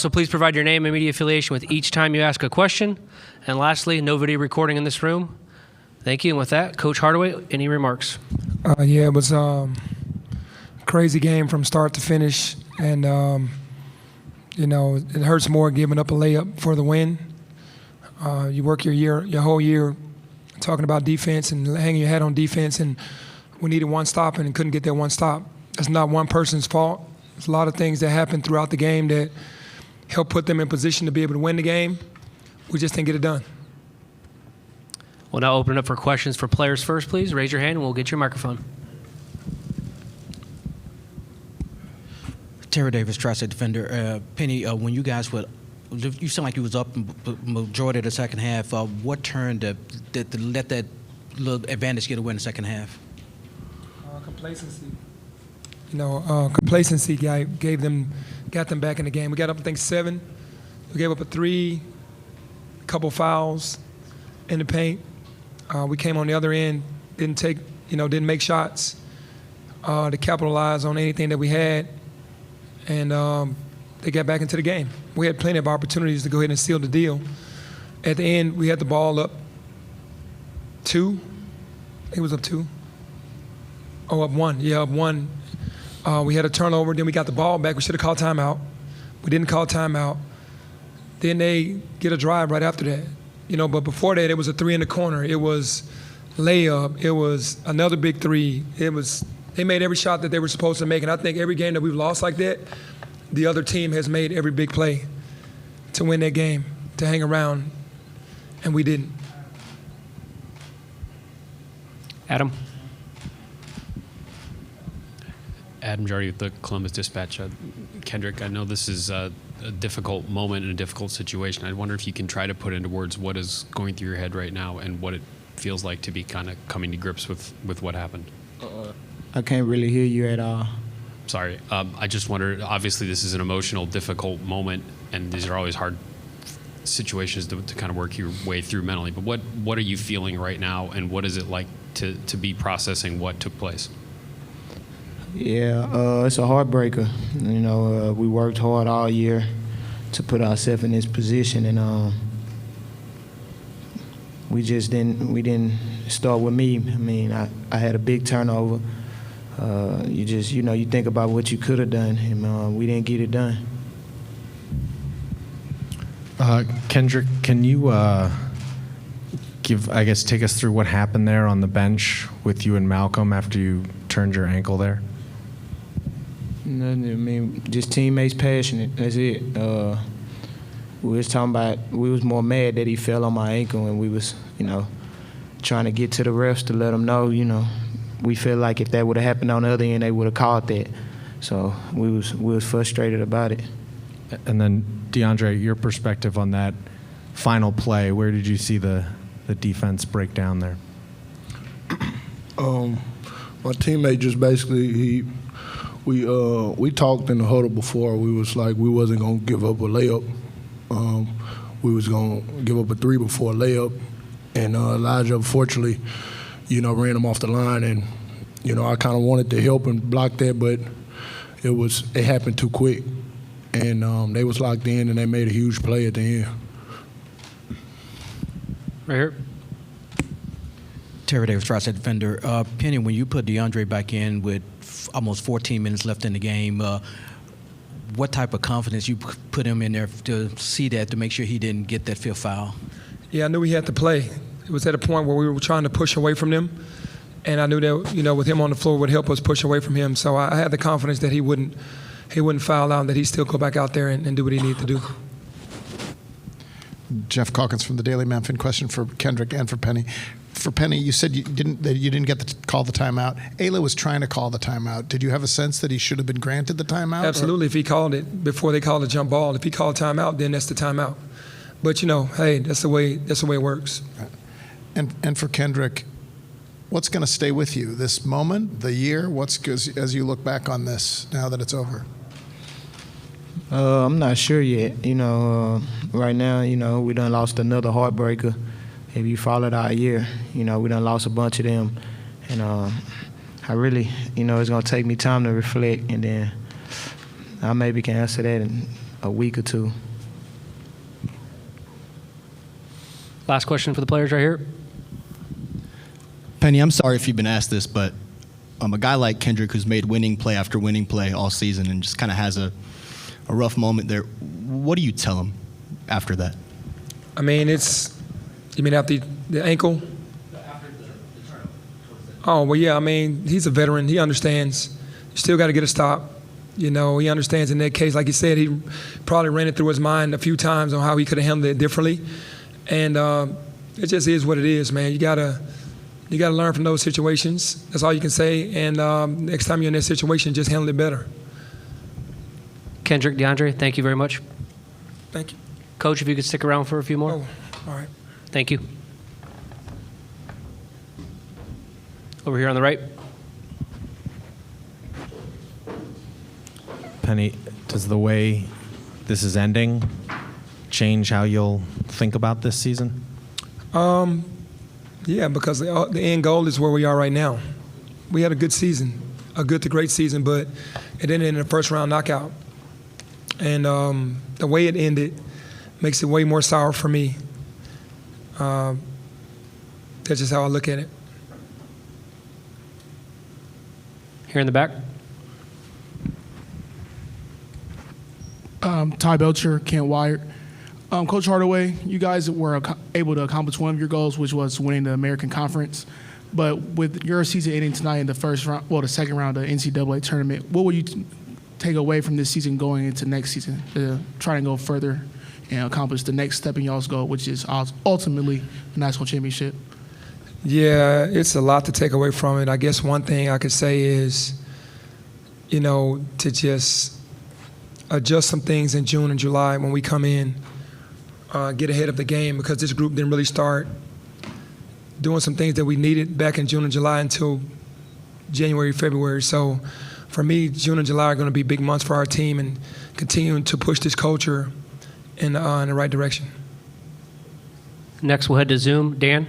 So please provide your name and media affiliation with each time you ask a question. And lastly, no video recording in this room. Thank you. And with that, Coach Hardaway, any remarks? Yeah, it was crazy game from start to finish. And, it hurts more giving up a layup for the win. You work your whole year talking about defense and hanging your hat on defense, and we needed one stop and couldn't get that one stop. That's not one person's fault. There's a lot of things that happened throughout the game that helped put them in position to be able to win the game. We just didn't get it done. We'll now open it up for questions for players first, please. Raise your hand and we'll get your microphone. Terry Davis, tri-state defender. Penny, when you guys were, you sound like you was up majority of the second half. What turned to let that little advantage get away in the second half? Complacency. Complacency got them back in the game. We got up, I think, 7. We gave up a 3, a couple fouls in the paint. We came on the other end, didn't make shots to capitalize on anything that we had, and they got back into the game. We had plenty of opportunities to go ahead and seal the deal. At the end, we had the ball up 2. It was up 2. Oh, up 1. Yeah, up 1. We had a turnover. Then we got the ball back. We should have called timeout. We didn't call timeout. Then they get a drive right after that. But before that, it was a 3 in the corner. It was layup. It was another big 3. They made every shot that they were supposed to make. And I think every game that we've lost like that, the other team has made every big play to win that game, to hang around, and we didn't. Adam Jardy with the Columbus Dispatch. Kendrick, I know this is a difficult moment and a difficult situation. I wonder if you can try to put into words what is going through your head right now and what it feels like to be kind of coming to grips with what happened. I can't really hear you at all. Sorry. I just wonder, obviously this is an emotional, difficult moment, and these are always hard situations to kind of work your way through mentally. But what are you feeling right now, and what is it like to be processing what took place? Yeah, it's a heartbreaker. We worked hard all year to put ourselves in this position, and we didn't start with me. I mean, I had a big turnover. You think about what you could have done, and we didn't get it done. Kendrick, can you take us through what happened there on the bench with you and Malcolm after you turned your ankle there? Nothing. I mean, just teammates passionate. That's it. We was more mad that he fell on my ankle, and we was, trying to get to the refs to let them know, we feel like if that would have happened on the other end, they would have called that. So we was frustrated about it. And then, DeAndre, your perspective on that final play, where did you see the defense break down there? My teammate just basically, we talked in the huddle before. We was like, we wasn't going to give up a layup. We was going to give up a 3 before a layup. And Elijah, unfortunately, ran him off the line, and I kind of wanted to help and block that, but it happened too quick, and they was locked in, and they made a huge play at the end. right here. Terry Davis, tri-state defender. Penny, when you put DeAndre back in with almost 14 minutes left in the game, what type of confidence you put him in there to see that, to make sure he didn't get that fifth foul? Yeah, I knew he had to play. It was at a point where we were trying to push away from them, and I knew that with him on the floor would help us push away from him. So I had the confidence that he wouldn't foul out, and that he'd still go back out there and do what he needed to do. Jeff Calkins from the Daily Memphis. Question for Kendrick and for Penny. For Penny, you said you didn't get to call the timeout. Ayla was trying to call the timeout. Did you have a sense that he should have been granted the timeout? Absolutely. If he called it before they called the jump ball, if he called timeout, then that's the timeout. But hey, that's the way it works. And for Kendrick, what's going to stay with you? This moment, the year? As you look back on this now that it's over? I'm not sure yet. Right now, we done lost another heartbreaker. If you followed our year, we done lost a bunch of them. And I really, it's going to take me time to reflect, and then I maybe can answer that in a week or two. Last question for the players right here. Penny, I'm sorry if you've been asked this, but a guy like Kendrick who's made winning play after winning play all season and just kind of has a rough moment there, what do you tell him after that? I mean, you mean after the ankle? Oh, well, yeah, I mean, he's a veteran. He understands. You still got to get a stop. You know, he understands in that case. Like you said, he probably ran it through his mind a few times on how he could have handled it differently. And it just is what it is, man. You gotta learn from those situations. That's all you can say. And next time you're in that situation, just handle it better. Kendrick, DeAndre, thank you very much. Thank you. Coach, if you could stick around for a few more. Oh, all right. Thank you. Over here on the right. Penny, does the way this is ending change how you'll think about this season? Yeah, because the end goal is where we are right now. We had a good season, a good to great season, but it ended in a first-round knockout. And the way it ended makes it way more sour for me. That's just how I look at it. Here in the back. Ty Belcher, Kent Wyatt. Coach Hardaway, you guys were able to accomplish one of your goals, which was winning the American Conference. But with your season ending tonight in the the second round of the NCAA tournament, what would you take away from this season going into next season to try and go further and accomplish the next step in y'all's goal, which is ultimately a national championship? Yeah, it's a lot to take away from it. I guess one thing I could say is, to just adjust some things in June and July when we come in, get ahead of the game, because this group didn't really start doing some things that we needed back in June and July until January, February. So for me, June and July are going to be big months for our team and continuing to push this culture in the right direction. Next, we'll head to Zoom. Dan?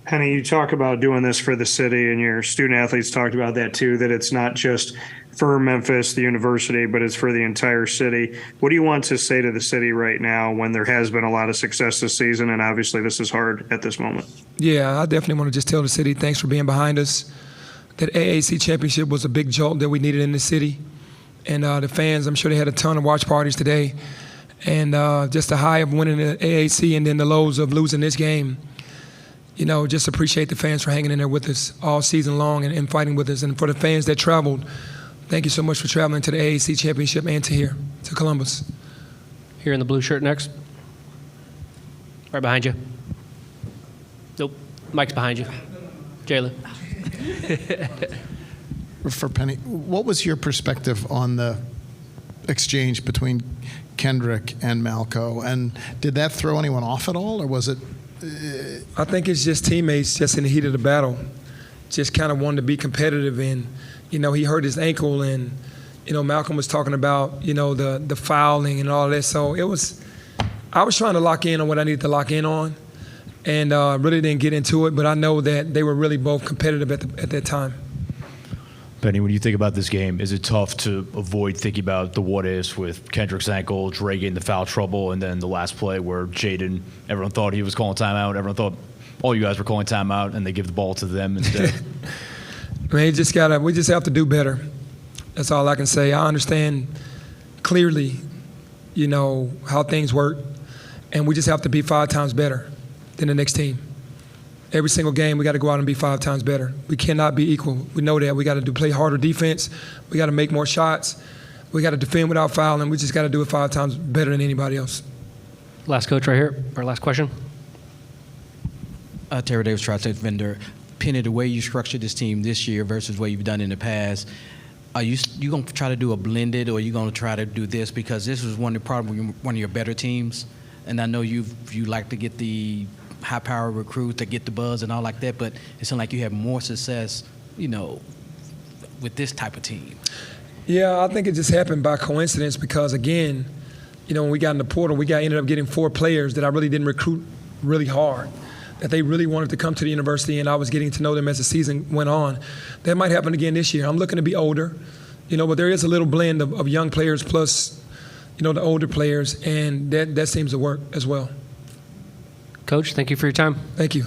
Penny, you talk about doing this for the city, and your student athletes talked about that too, that it's not just for Memphis, the university, but it's for the entire city. What do you want to say to the city right now when there has been a lot of success this season, and obviously this is hard at this moment? Yeah, I definitely want to just tell the city thanks for being behind us. That AAC championship was a big jolt that we needed in the city. And the fans, I'm sure they had a ton of watch parties today. And just the high of winning the AAC and then the lows of losing this game. Just appreciate the fans for hanging in there with us all season long and fighting with us. And for the fans that traveled, thank you so much for traveling to the AAC championship and to here, to Columbus. Here in the blue shirt next. Right behind you. Nope. Mike's behind you. Jalen. For Penny, what was your perspective on the exchange between Kendrick and Malco? And did that throw anyone off at all, or was it? I think it's just teammates just in the heat of the battle, just kind of wanted to be competitive. And, he hurt his ankle, and, Malcolm was talking about, the fouling and all that. So I was trying to lock in on what I needed to lock in on, and really didn't get into it. But I know that they were really both competitive at that time. Penny, when you think about this game, is it tough to avoid thinking about the what-ifs with Kendrick's ankle, Dre getting the foul trouble, and then the last play where Jaden, everyone thought he was calling timeout, everyone thought all you guys were calling timeout, and they give the ball to them instead? We just have to do better. That's all I can say. I understand clearly, how things work, and we just have to be 5 times better than the next team. Every single game, we got to go out and be 5 times better. We cannot be equal. We know that. We got to play harder defense. We got to make more shots. We got to defend without fouling. We just got to do it 5 times better than anybody else. Last coach right here, or last question. Terry Davis, Tri-State Vendor. Penny, the way you structured this team this year versus what you've done in the past, are you going to try to do a blended, or are you going to try to do this? Because this was one of your better teams, and I know you like to get the high-power recruits to get the buzz and all like that, but it seems like you have more success, with this type of team. Yeah, I think it just happened by coincidence because, again, when we got in the portal, we ended up getting 4 players that I really didn't recruit really hard, that they really wanted to come to the university, and I was getting to know them as the season went on. That might happen again this year. I'm looking to be older, But there is a little blend of young players plus, the older players, and that seems to work as well. Coach, thank you for your time. Thank you.